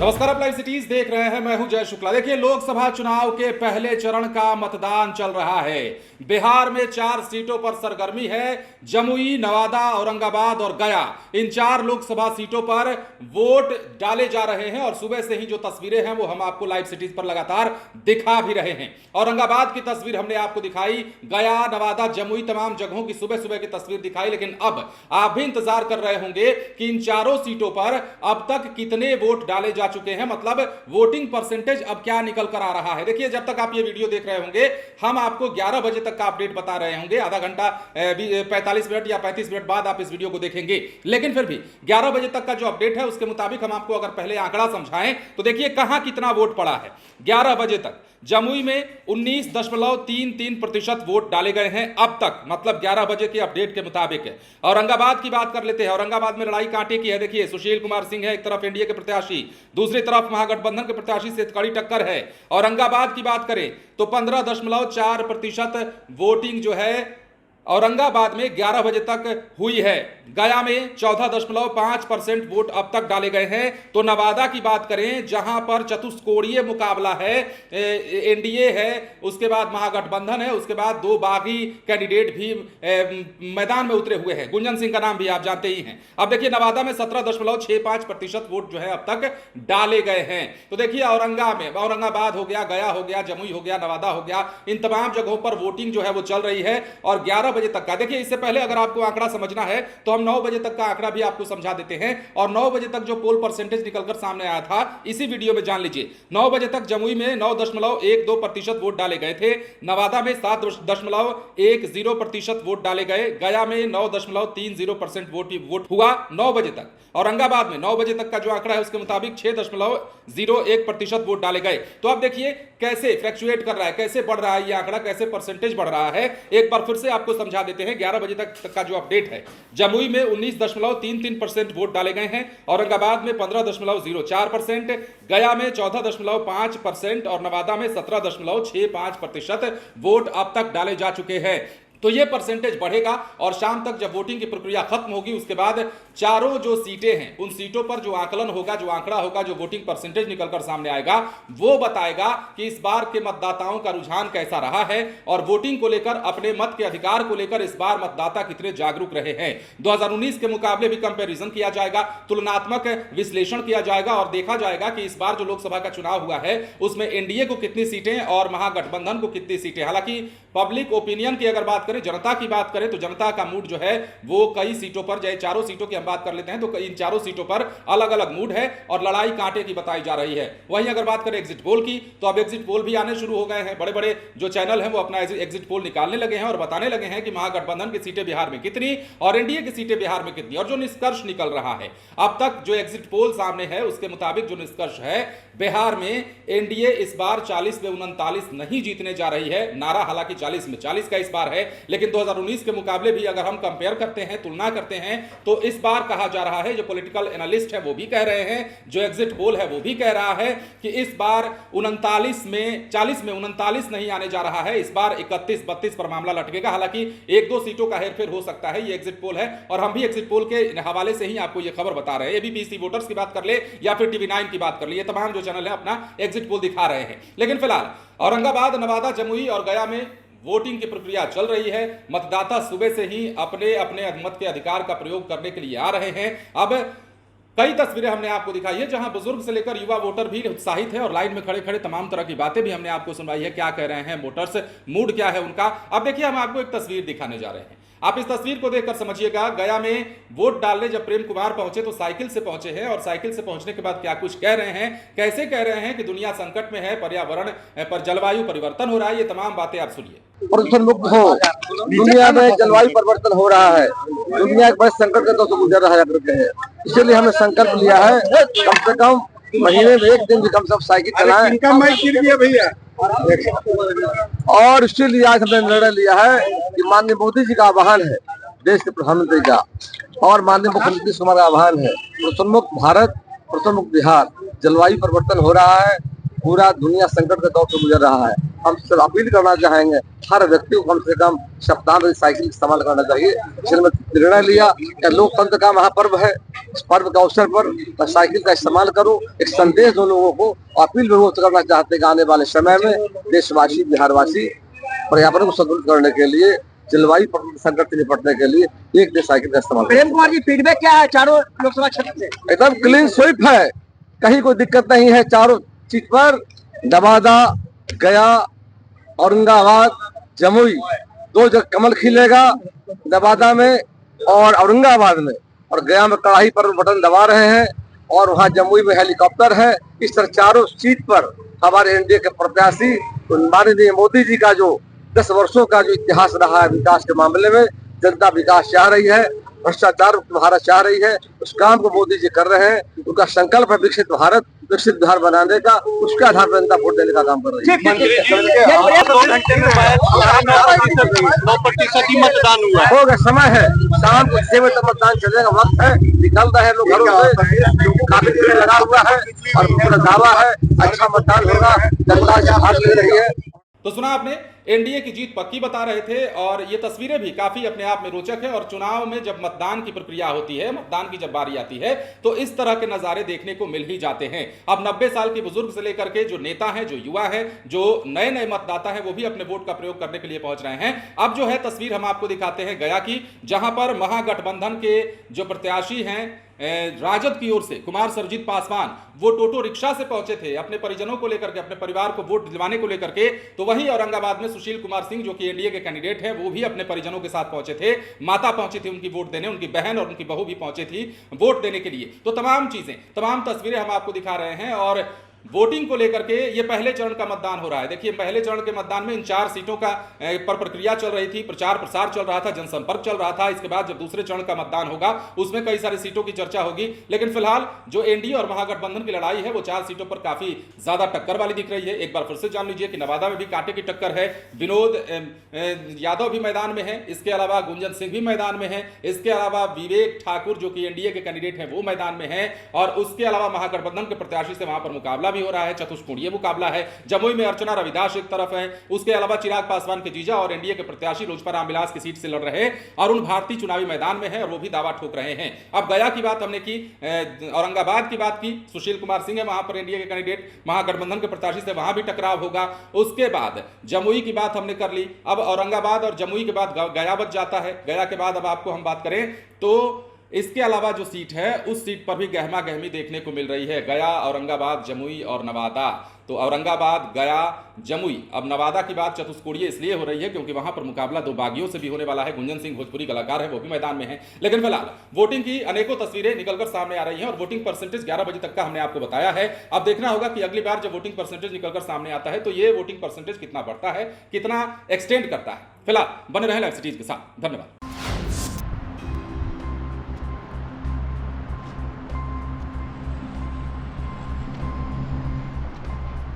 नमस्कार, आप live cities देख रहे हैं। मैं हूं जय शुक्ला। देखिए, लोकसभा चुनाव के पहले चरण का मतदान चल रहा है। बिहार में 4 सीटों पर सरगर्मी है। जमुई, नवादा, औरंगाबाद और गया, इन 4 लोकसभा सीटों पर वोट डाले जा रहे हैं और सुबह से ही जो तस्वीरें हैं वो हम आपको लाइव सिटीज पर लगातार दिखा भी रहे हैं। औरंगाबाद की तस्वीर हमने आपको दिखाई, गया, नवादा, जमुई, तमाम जगहों की सुबह सुबह की तस्वीर दिखाई। लेकिन अब आप भी इंतजार कर रहे होंगे कि इन 4 सीटों पर अब तक कितने वोट डाले जा चुके हैं, मतलब वोटिंग परसेंटेज अब क्या निकल कर आ रहा है। देखिए, जब तक आप ये वीडियो देख रहे होंगे हम आपको 11 बजे तक का अपडेट बता रहे होंगे। आधा घंटा 45 मिनट या 35 मिनट बाद आप इस वीडियो को देखेंगे, लेकिन फिर भी 11 बजे तक का जो अपडेट है उसके मुताबिक हम आपको अगर पहले आंकड़ा समझाएं तो देखिए कहां कितना वोट पड़ा है। 11 बजे तक जमुई में 19.33% वोट डाले गए हैं अब तक, मतलब 11 बजे के अपडेट के मुताबिक है। औरंगाबाद की बात कर लेते हैं। औरंगाबाद में लड़ाई कांटे की है। देखिए, सुशील कुमार सिंह है एक तरफ एनडीए के प्रत्याशी, दूसरी तरफ महागठबंधन के प्रत्याशी से कड़ी टक्कर है। औरंगाबाद की बात करें तो 15.4% वोटिंग जो है औरंगाबाद में 11 बजे तक हुई है। गया में 14.5% वोट अब तक डाले गए हैं। तो नवादा की बात करें जहां पर चतुष्कोणीय मुकाबला है, एनडीए है, उसके बाद महागठबंधन है, उसके बाद 2 बागी कैंडिडेट भी मैदान में उतरे हुए हैं। गुंजन सिंह का नाम भी आप जानते ही हैं। अब देखिए, नवादा में 17.65% वोट जो है अब तक डाले गए हैं। तो देखिए, औरंगाबाद हो गया, गया हो गया, जमुई हो गया, नवादा हो गया, इन तमाम जगहों पर वोटिंग जो है वो चल रही है। और 11 बजे तक का देखिए, इससे पहले अगर आपको आंकड़ा समझना है तो हम 9 बजे तक का आंकड़ा भी आपको समझा देते हैं। और 9 बजे तक जो पोल परसेंटेज निकलकर सामने आया था इसी वीडियो में जान लीजिए। 9 बजे तक जमुई में 9.12% वोट डाले गए थे, नवादा में 7.10% वोट डाले गए, गया में 9.30% वोट हुआ 9 बजे तक। औरंगाबाद में 9 बजे तक का जो आंकड़ा है उसके मुताबिक 6.01% वोट डाले गए। तो अब देखिए कैसे फ्लक्चुएट कर रहा है, कैसे बढ़ रहा है ये आंकड़ा, कैसे परसेंटेज बढ़ रहा है। एक बार फिर से आपको समझा देते हैं। 11 बजे तक का जो अपडेट है, जमुई में 19.33% वोट डाले गए हैं, औरंगाबाद में 15.04%, गया में 14.5% और नवादा में 17.65% वोट अब तक डाले जा चुके हैं। तो ये परसेंटेज बढ़ेगा और शाम तक जब वोटिंग की प्रक्रिया खत्म होगी उसके बाद चारों जो सीटें हैं उन सीटों पर जो आकलन होगा, जो आंकड़ा होगा, जो वोटिंग परसेंटेज निकलकर सामने आएगा वो बताएगा कि इस बार के मतदाताओं का रुझान कैसा रहा है और वोटिंग को लेकर, अपने मत के अधिकार को लेकर इस बार मतदाता कितने जागरूक रहे हैं। 2019 के मुकाबले भी कंपैरिजन किया जाएगा, तुलनात्मक विश्लेषण किया जाएगा और देखा जाएगा कि इस बार जो लोकसभा का चुनाव हुआ है उसमें एनडीए को कितनी सीटें और महागठबंधन को कितनी सीटें। हालांकि पब्लिक ओपिनियन की अगर बात करें, जनता की बात करें तो जनता का मूड जो है वो कई सीटों पर, चाहे 4 सीटों की हम बात कर लेते हैं तो इन 4 सीटों पर अलग अलग मूड है और लड़ाई कांटे की बताई जा रही है। वहीं अगर बात करें एग्जिट पोल की तो अब एग्जिट पोल भी आने शुरू हो गए हैं। बड़े बड़े जो चैनल हैं वो अपना एग्जिट पोल निकालने लगे हैं और बताने लगे हैं कि महागठबंधन की सीटें बिहार में कितनी और एनडीए की सीटें बिहार में कितनी। और जो निष्कर्ष निकल रहा है अब तक, जो एग्जिट पोल सामने है उसके मुताबिक जो निष्कर्ष है, बिहार में एनडीए इस बार 40 में 39 नहीं जीतने जा रही है। नारा हालांकि 40 में 40 का इस बार है, लेकिन 2019 के मुकाबले भी अगर हम कंपेयर करते हैं, तुलना करते हैं तो इस बार कहा जा रहा है, जो पॉलिटिकल एनालिस्ट है वो भी कह रहे हैं, जो एग्जिट पोल है वो भी कह रहा है कि इस बार 39 में 40 में 39 नहीं आने जा रहा है। इस बार 31-32 पर मामला लटकेगा। हालांकि 1-2 सीटों का हेरफेर हो सकता है, ये एग्जिट पोल है और हम भी एग्जिट पोल के हवाले से ही आपको ये खबर बता रहे हैं। एबीपीसी वोटर्स की बात कर ले या फिर टीवी9 की बात कर ले, ये तमाम जो चैनल है अपना एग्जिट पोल दिखा रहे हैं। लेकिन फिलहाल औरंगाबाद, नवादा, जमुई और गया में वोटिंग की प्रक्रिया चल रही है। मतदाता सुबह से ही अपने अपने मत के अधिकार का प्रयोग करने के लिए आ रहे हैं। अब कई तस्वीरें हमने आपको दिखाई है जहां बुजुर्ग से लेकर युवा वोटर भी उत्साहित है और लाइन में खड़े खड़े तमाम तरह की बातें भी हमने आपको सुनवाई है। क्या कह रहे हैं वोटर्स, मूड क्या है उनका। अब देखिए, हम आपको एक तस्वीर दिखाने जा रहे हैं। आप इस तस्वीर को देखकर समझिएगा। गया में वोट डालने जब प्रेम कुमार पहुंचे तो साइकिल से पहुंचे हैं और साइकिल से पहुंचने के बाद क्या कुछ कह रहे हैं, कैसे कह रहे हैं कि दुनिया संकट में है, पर्यावरण पर जलवायु परिवर्तन हो रहा है। ये तमाम बातें आप सुनिए। प्रदूषण मुक्त हो, दुनिया में जलवायु परिवर्तन हो रहा है, दुनिया एक बड़े संकट के तो गुजर रहा है। इसीलिए हमने संकल्प लिया है कम से कम महीने में 1 दिन भी कम से कम साइकिल चलाएं भैया। और इसीलिए आज हमने निर्णय लिया है कि माननीय मोदी जी का आह्वान है, देश के प्रधानमंत्री का और माननीय मुख्यमंत्री नीतीश कुमार का आह्वान है, प्रदूषण मुक्त भारत, प्रदूषण मुक्त बिहार। जलवायु परिवर्तन हो रहा है, पूरा दुनिया संकट के दौर से गुजर रहा है। हम सब अपील करना चाहेंगे हर व्यक्ति को कम से कम सप्ताह में साइकिल इस्तेमाल करना चाहिए। इसलिए मैं निर्णय लिया कि लोकतंत्र का महापर्व है, इस पर्व के अवसर पर मैं साइकिल का इस्तेमाल करूं, एक संदेश दो लोगों को। अपील जरूर करना चाहते हैं कि आने वाले समय में देशवासी, बिहारवासी पर्यावरण को संतुलित करने के लिए, जलवायु संकट से निपटने के लिए एक दिन साइकिल का इस्तेमाल। प्रेम कुमार जी, फीडबैक क्या है चारों लोकसभा क्षेत्र से? एकदम क्लीन स्वीप है, कहीं कोई दिक्कत नहीं है। चारों सीट पर नवादा, गया, औरंगाबाद, जमुई 2 जगह कमल खिलेगा। नवादा में और औरंगाबाद में, और गया में कड़ाही पर बटन दबा रहे हैं, और वहां जमुई में हेलीकॉप्टर है। इस तरह चारों सीट पर हमारे एनडीए के प्रत्याशी, माननीय मोदी जी का जो 10 वर्षों का जो इतिहास रहा है विकास के मामले में, जनता विकास चाह रही है, भ्रष्टाचार भारत चाह रही है, उस काम को मोदी जी कर रहे हैं। उनका संकल्प है विकसित भारत, विकसित बिहार बनाने का, उसके आधार पर जनता वोट देने का काम कर रही है। 9% ही मतदान हुआ हो गया, समय है, शाम को 6 बजे तक मतदान चलेगा, वक्त है, निकल रहे हैं लोग घरों से, काफी भीड़ लगा हुआ है और पूरा दावा है अच्छा मतदान होगा, जनता से भाग ले रही है। तो सुना आपने, एनडीए की जीत पक्की बता रहे थे, और ये तस्वीरें भी काफी अपने आप में रोचक है। और चुनाव में जब मतदान की प्रक्रिया होती है, मतदान की जब बारी आती है, तो इस तरह के नजारे देखने को मिल ही जाते हैं। अब 90 साल के बुजुर्ग से लेकर के जो नेता हैं, जो युवा है, जो नए नए मतदाता हैं, वो भी अपने वोट का प्रयोग करने के लिए पहुंच रहे हैं। अब जो है तस्वीर हम आपको दिखाते हैं गया की, जहां पर महागठबंधन के जो प्रत्याशी हैं राजद की ओर से कुमार सरजीत पासवान, वो टोटो रिक्शा से पहुंचे थे अपने परिजनों को लेकर के, अपने परिवार को वोट दिलवाने को लेकर के। तो वहीं औरंगाबाद में सुशील कुमार सिंह, जो कि एनडीए के कैंडिडेट हैं, वो भी अपने परिजनों के साथ पहुंचे थे। माता पहुंची थी उनकी वोट देने, उनकी बहन और उनकी बहू भी पहुंची थी वोट देने के लिए। तो तमाम चीजें, तमाम तस्वीरें हम आपको दिखा रहे हैं। और वोटिंग को लेकर के ये पहले चरण का मतदान हो रहा है। देखिए, पहले चरण के मतदान में इन 4 सीटों का पर प्रक्रिया चल रही थी, प्रचार प्रसार चल रहा था, जनसंपर्क चल रहा था। इसके बाद जब दूसरे चरण का मतदान होगा, उसमें कई सारी सीटों की चर्चा होगी। लेकिन फिलहाल जो एनडीए और महागठबंधन की लड़ाई है, वो 4 सीटों पर काफी ज्यादा टक्कर वाली दिख रही है। एक बार फिर से जान लीजिए कि नवादा में भी कांटे की टक्कर है। विनोद यादव भी मैदान में है, इसके अलावा गुंजन सिंह भी मैदान में है, इसके अलावा विवेक ठाकुर, जो कि एनडीए के कैंडिडेट हैं, वो मैदान में है, और उसके अलावा महागठबंधन के प्रत्याशी से वहां पर मुकाबला भी हो रहा है, चतुष्कोणीय मुकाबला है। जमुई में अर्चना रविदास एक तरफ है, उसके अलावा चिराग पासवान के जीजा और एनडीए के प्रत्याशी लोजपा रामविलास की सीट से लड़ रहे अरुण भारती चुनावी मैदान में है, और वो भी दावा ठोक रहे हैं। अब गया की बात हमने की, औरंगाबाद की बात की, सुशील कुमार सिंह है वहां पर एनडीए के कैंडिडेट, महागठबंधन के प्रत्याशी से वहां भी टकराव होगा। उसके बाद जमुई की बात हमने कर ली। अब औरंगाबाद और जमुई के बाद गया बच जाता है। गया के बाद अब आपको हम बात करें तो इसके अलावा जो सीट है, उस सीट पर भी गहमा गहमी देखने को मिल रही है। गया, औरंगाबाद, जमुई और नवादा। तो औरंगाबाद, गया, जमुई। अब नवादा की बात चतुष्कोणीय इसलिए हो रही है क्योंकि वहां पर मुकाबला 2 बागियों से भी होने वाला है। गुंजन सिंह भोजपुरी कलाकार है, वो भी मैदान में है। लेकिन फिलहाल वोटिंग की अनेकों तस्वीरें निकलकर सामने आ रही हैं, और वोटिंग परसेंटेज 11 बजे तक का हमने आपको बताया है। अब देखना होगा कि अगली बार जब वोटिंग परसेंटेज निकलकर सामने आता है, तो ये वोटिंग परसेंटेज कितना बढ़ता है, कितना एक्सटेंड करता है। फिलहाल बने रहें लाइव सिटीज के साथ। धन्यवाद।